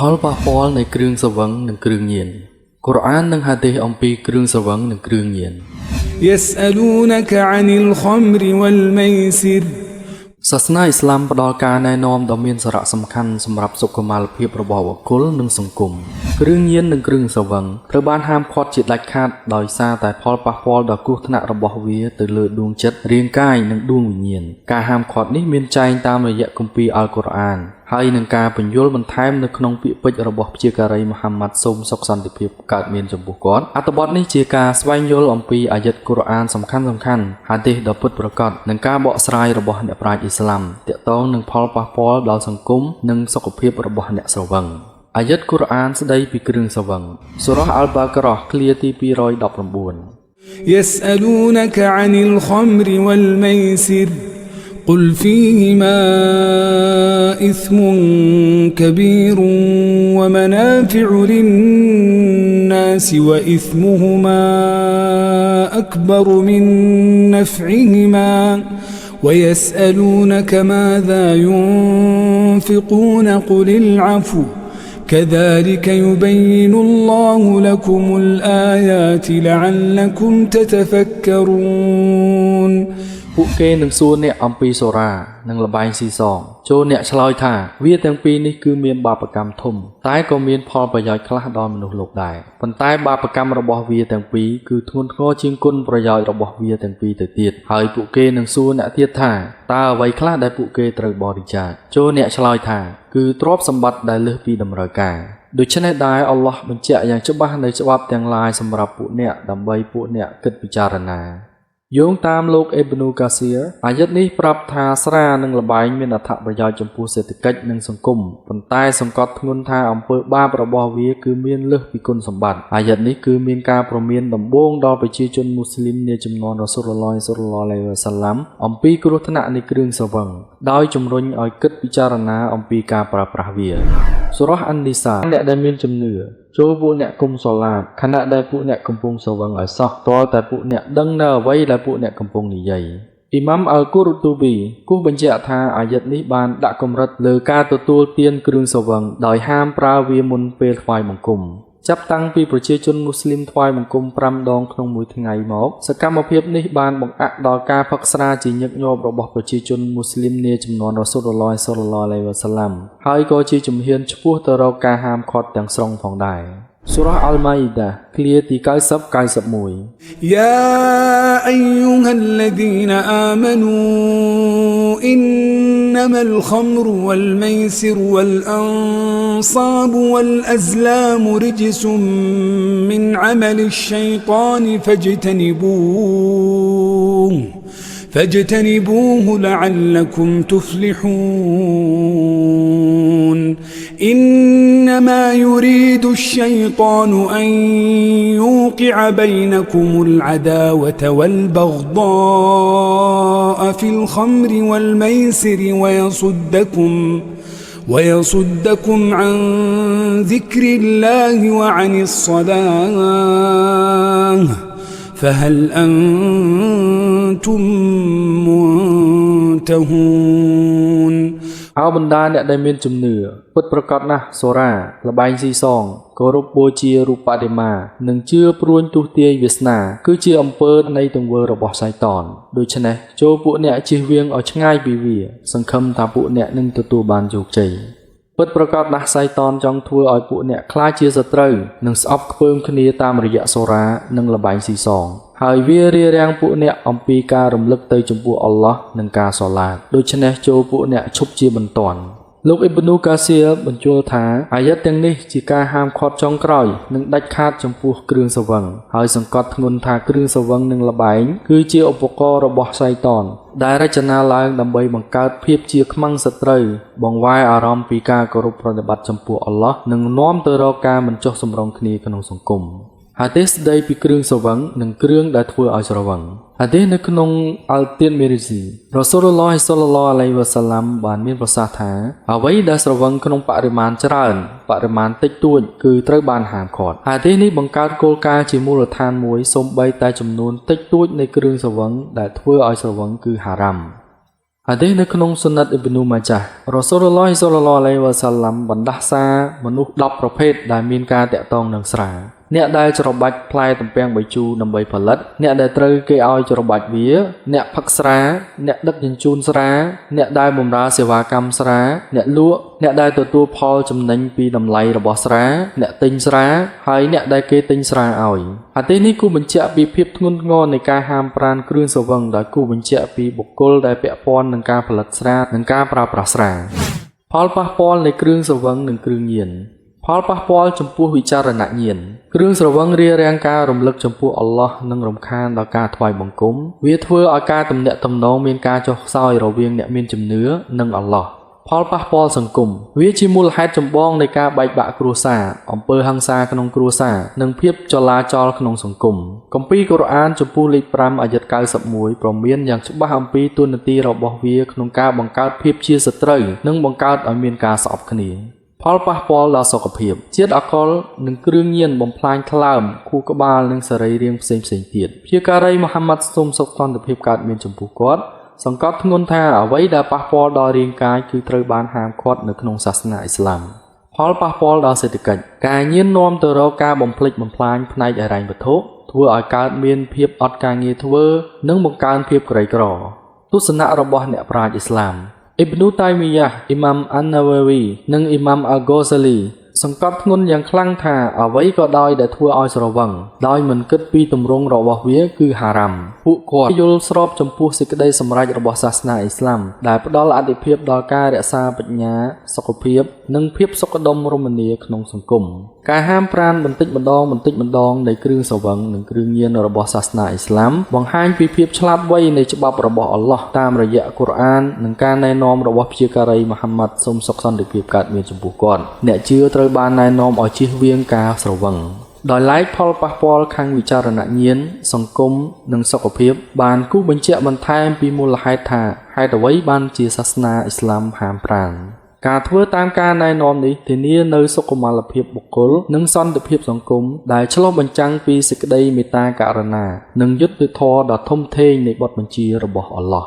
ផលប៉ះពាល់នៃគ្រឿងស្រវឹងនិងគ្រឿងញៀនកូរ៉ាននិងហាឌីសអំពីគ្រឿងស្រវឹងនិងគ្រឿងញៀន يسألونك عن الخمر والميسر សាសនាអ៊ីស្លាមផ្ដល់ការណែនាំដ៏មានសារៈសំខាន់សម្រាប់សុខុមាលភាពរបស់បុគ្គលនិងសង្គមគ្រឿងញៀននិងគ្រឿងស្រវឹងត្រូវបានហាមឃាត់ជាដាច់ខាតដោយសារតែផលប៉ះពាល់ដ៏គ្រោះថ្នាក់របស់វាទៅលើដួងចិត្តរាងកាយនិងដួងវិញ្ញាណការហាមឃាត់នេះមានចែងតាមរយៈគម្ពីរអល់កុរអានហើយនឹងការបញ្យល់បន្ថែមនៅក្នុងពាក្យពេចន៍របស់ព្យាការីមូហាម៉ាត់សូមសុខសន្តិភាពកើតមានចំពោះគាត់អត្ថបទនេះជាការស្វែងយល់អំពីអាយ៉ាតកូរ៉ានសំខាន់ហាឌីសដ៏ពិតប្រាកដនិងការបកស្រាយរបស់អ្នកប្រាជ្ញអ៊ីស្លាមទាក់ទងនឹងផលប៉ះពាល់ដល់សង្គមនិងសុខភាពរបស់អ្នកស្រវឹងអាយ៉ាតកូរ៉ានស្ដីពីគ្រឿងស្រវឹងសូរ៉ាអល់បាការ៉ោះឃ្លាទី219 يسألونك عن الخمر والميسر قل فيهما إثم كبير ومنافع للناس وإثمهما أكبر من نفعهما ويسألونك ماذا ينفقون قل العفو كذلك يبين الله لكم الآيات لعلكم تتفكرون ពួកគេនឹងសួរអ្នកអំពីសូរ៉ានិងលបែងស៊ីសងចូលអ្នកឆ្លើយថាវាទាំងពីរនេះគឺមានបាបកម្មធំតែក៏មានផលប្រយោជន៍ខ្លះដល់មនុស្សលោកដែរប៉ុន្តែបាបកម្មរបស់វាទាំងពីរគឺធ្ងន់ធ្ងរជាងគុណប្រយោជន៍របស់វាទាំងពីរទៅទៀតហើយពួកគេនឹងសួរអ្នកទៀតថាតើអ្វីខ្លះដែលពួកគេត្រូវបរិច្ចាគចូលអ្នកឆ្លើយថាគឺទ្រព្យសម្បត្តិដែលលើសពីតម្រូវការដូច្នេះដែរអល់ឡោះបញ្ជាក់យ៉ាងច្បាស់នៅច្បាប់ទាំងឡាយសម្រាប់ពួកអ្នកដើម្បីពួកអ្នកគិតពិចារណាយោងតាមលោកអេប៊ីនូកាសៀអាយ៉ាតនេះប្រាប់ថាស្រានិងលបែងមានអត្ថប្រយោជន៍ចំពោះសេដ្ឋកិច្ចនិងសង្គមប៉ុន្តែសង្កត់ធ្ងន់ថាអំពើបាបរបស់វាគឺមានលើសពីគុណសម្បត្តិអាយ៉ាតនេះគឺមានការព្រមានដំបូងដល់ប្រជាជនមូស្លីមនាជំនាន់រ៉ាស៊ូលឡោះ សល្លឡោះអាឡៃហ៊ីវ៉ាសាឡាំអំពីគ្រោះថ្នាក់នៃគ្រឿងស្រវឹងដោយជំរុញឲ្យគិតពិចារណាអំពីការប្រើប្រាស់វាសូរ៉ាអាននីសាអ្នកដែលមានជំនឿចូលពួកអ្នកគុំសូឡាតខណៈដែលពួកអ្នកកំពុងស្រវឹងឲ្យសោះតើតែពួកអ្នកដឹងនៅអ្វីដែលពួកអ្នកកំពុងនិយាយអ៊ីម៉ាំអល់គូរូទូប៊ីគូបញ្ជាក់ថាអាយ៉ាតនេះបានដាក់កម្រិតលើការទទួលទានគ្រឿងស្រវឹងដោយហាមប្រើវាមុនពេលថ្វាយបង្គំចាប់តាំងពីប្រជាជនមូស្លីមថ្វាយបង្គំ5ដងក្នុងមួយថ្ងៃមកសកម្មភាពនេះបានបង្អាក់ដល់ការផឹកស្រាជាញឹកញាប់របស់ប្រជាជនមូស្លីមនាជំនាន់រ៉ាស៊ូលឡោះ សល្លឡោះអាឡៃហ៊ីវ៉ាសាឡាំហើយក៏ជាជំហានឆ្ពោះទៅរកការហាមឃាត់ទាំងស្រុងផងដែរសូរ៉ាអល់ម៉ាអ៊ីដាឃ្លាទី90-91 يا أيها الذين آمنوا إنما الخمر والميسر والأنصاب والأزلام رجس من عمل الشيطان فاجتنبوه لعلكم تفلحون إنما يريد الشيطان أن يوقع بينكم العداوة والبغضاء في الخمر والميسر ويصدكم عن ذكر الله وعن الصلاة فهل أنتم منتهون អោបណ្ដាអ្នកដែលមានជំនឿពិតប្រាកដណាស់សូរ៉ាលបែងស៊ីសងគោរពបូជារូបបដិមានិងជឿព្រួញទុះទាយវាសនាគឺជាអំពើនៃទង្វើរបស់សៃតានដូច្នេះចូលពួកអ្នកជៀសវាងឲ្យឆ្ងាយពីវាសង្ឃឹមថាពួកអ្នកនឹងទទួលបានជោគជ័យពិតប្រាកដណាស់សៃតានចង់ធ្វើឲ្យពួកអ្នកខ្លាចជាសត្រូវនិងស្អប់ខ្ពើមគ្នាតាមរយៈសូរ៉ានិងលបែងស៊ីសងហើយវារារាំងពួកអ្នកអំពីការរំលឹកទៅចំពោះអល់ឡោះនិងការសូឡាតដូច្នេះចូលពួកអ្នកឈប់ជាបន្ទាន់លោកអ៊ីបនូកាសៀបញ្យល់ថាអាយ៉ាតទាំងនេះជាការហាមឃាត់ចុងក្រោយនិងដាច់ខាតចំពោះគ្រឿងស្រវឹងហើយសង្កត់ធ្ងន់ថាគ្រឿងស្រវឹងនិងលបែងគឺជាឧបករណ៍របស់សៃតានដែលរចនាឡើងដើម្បីបង្កើតភាពជាខ្មាំងសត្រូវបង្វែរអារម្មណ៍ពីការគោរពប្រតិបត្តិចំពោះអល់ឡោះនិងនាំទៅរកការមិនចុះសម្រុងគ្នាក្នុងសង្គមហាឌីសស្ដីពីគ្រឿងស្រវឹងនិងគ្រឿងដែលធ្វើឲ្យស្រវឹងហាឌីសនៅក្នុងអល់ទីនមីរីស៊ីរ៉ាស៊ូលឡោះ សល្លឡោះអាឡៃហ៊ីវ៉ាសាឡាំបានមានប្រសាសន៍ថាអ្វីដែលស្រវឹងក្នុងបរិមាណច្រើនបរិមាណតិចតួចគឺត្រូវបានហាមឃាត់ហាឌីសនេះបង្កើតគោលការណ៍ជាមូលដ្ឋានមួយសូម្បីតែចំនួនតិចតួចនៃគ្រឿងស្រវឹងដែលធ្វើឲ្យស្រវឹងគឺហារ៉ាំ ហាឌីសនៅក្នុងសុណាត់អ៊ីប៊ូម៉ាចាស់រ៉ូស៊ូលឡោះសល្លឡោះអាឡៃហ៊ីវ៉ាសាឡាំបណ្ដាសាមនុស្ស10ប្រភេទដែលមានការតាក់ទងនឹងស្រាអ្នកដែលច្របាច់ផ្លែទំពាំងបាយជូរដើម្បីផលិតអ្នកដែលត្រូវគេឲ្យច្របាច់វាអ្នកផឹកស្រាអ្នកដឹកជញ្ជូនស្រាអ្នកដែលបម្រើសេវាកម្មស្រាអ្នកលក់អ្នកដែលទទួលផលចំណេញពីតម្លៃរបស់ស្រាអ្នកទិញស្រាហើយអ្នកដែលគេទិញស្រាឲ្យហាឌីសនេះគូបញ្ជាក់ពីភាពធ្ងន់ធ្ងរនៃការហាមប្រាមគ្រឿងស្រវឹងដោយគូបញ្ជាក់ពីបុគ្គលដែលពាក់ព័ន្ធនឹងការផលិតស្រានិងការប្រើប្រាស់ស្រាផលប៉ះពាល់នៃគ្រឿងស្រវឹងនិងគ្រឿងញៀនផលប៉ះពាល់ចំពោះវិចារណញ្ញាណគ្រឿងស្រវឹងរារាំងការរំលឹកចំពោះអល់ឡោះនិងរំខានដល់ការថ្វាយបង្គំវាធ្វើឲ្យការទំនាក់ទំនងមានការចុះខ្សោយរវាងអ្នកមានជំនឿនិងអល់ឡោះផលប៉ះពាល់សង្គមវាជាមូលហេតុចម្បងនៃការបែកបាក់គ្រួសារអំពើហិង្សាក្នុងគ្រួសារនិងភាពចលាចលក្នុងសង្គមគម្ពីរកូរ៉ានចំពោះលេខ5អាយ៉ាត់91ព្រមមានយ៉ាងច្បាស់អំពីទូនាទីរបស់វាក្នុងការបង្កើតភាពជាសត្រូវនិងបង្កើតឲ្យមានការស្អប់គ្នាផលប៉ះពាល់ដល់សុខភាពជាតិអាល់កុលនិងគ្រឿងញៀនបំផ្លាញថ្លើមខួរក្បាលនិងសរីរាង្គផ្សេងៗទៀតព្យាការីមូហាម៉ាត់សូមសុខសន្តិភាពកើតមានចំពោះគាត់សង្កត់ធ្ងន់ថាអ្វីដែលប៉ះពាល់ដល់រាងកាយគឺត្រូវបានហាមឃាត់នៅក្នុងសាសនាអ៊ីស្លាមផលប៉ះពាល់ដល់សេដ្ឋកិច្ចការញៀននាំទៅរកការបំផ្លិចបំផ្លាញផ្នែកហិរញ្ញវត្ថុធ្វើឲ្យកើតមានភាពអត់ការងារធ្វើនិងបង្កើនភាពក្រីក្រទស្សនៈរបស់អ្នកប្រាជ្ញអ៊ីស្លាមអ៊ីប៊ូតៃមីយ៉ាអ៊ីម៉ាំអានណាវ៉ាវីនិងអ៊ីម៉ាំអាហ្គូសាលីសង្កត់ធ្ងន់យ៉ាងខ្លាំងថាអ្វីក៏ដោយដែលធ្វើឲ្យស្រវឹងដោយមិនគិតពីទម្រង់របស់វាគឺហារ៉ាំពួកគាត់យល់ស្របចំពោះសេចក្តីសម្រេចរបស់សាសនាអ៊ីស្លាមដែលផ្ដល់អាទិភាពដល់ការរក្សាបញ្ញាសុខភាពនិងភាពសុខដុមរមនាក្នុងសង្គមការហាមប្រាមបន្តិចម្ដងនៃគ្រឿងស្រវឹងនិងគ្រឿងញៀនរបស់សាសនាអ៊ីស្លាមបង្ហាញពីភាពឆ្លាតវៃនៃច្បាប់របស់អល់ឡោះតាមរយៈកូរ៉ាននិងការណែនាំរបស់ព្យាការីមូហាម៉ាត់សូមសុខសន្តិភាពកើតមានចំពោះគាត់អ្នកជឿត្រូវបានណែនាំឲ្យជៀសវាងការស្រវឹងដោយឡែកផលប៉ះពាល់ខាងវិចារណញ្ញាណសង្គមនិងសុខភាពបានគូបញ្ជាក់បន្ថែមពីមូលហេតុថាហេតុអ្វីបានជាសាសនាអ៊ីស្លាមហាមប្រាមការធ្វើតាមការណែនាំនេះធានានូវសុខុមាលភាពបុគ្គលនិងសន្តិភាពសង្គមដែលឆ្លុះបញ្ចាំងពីសេចក្តីមេត្តាករុណានិងយុត្តិធម៌ដ៏ធំធេងនៃបទបញ្ជារបស់អល់ឡោះ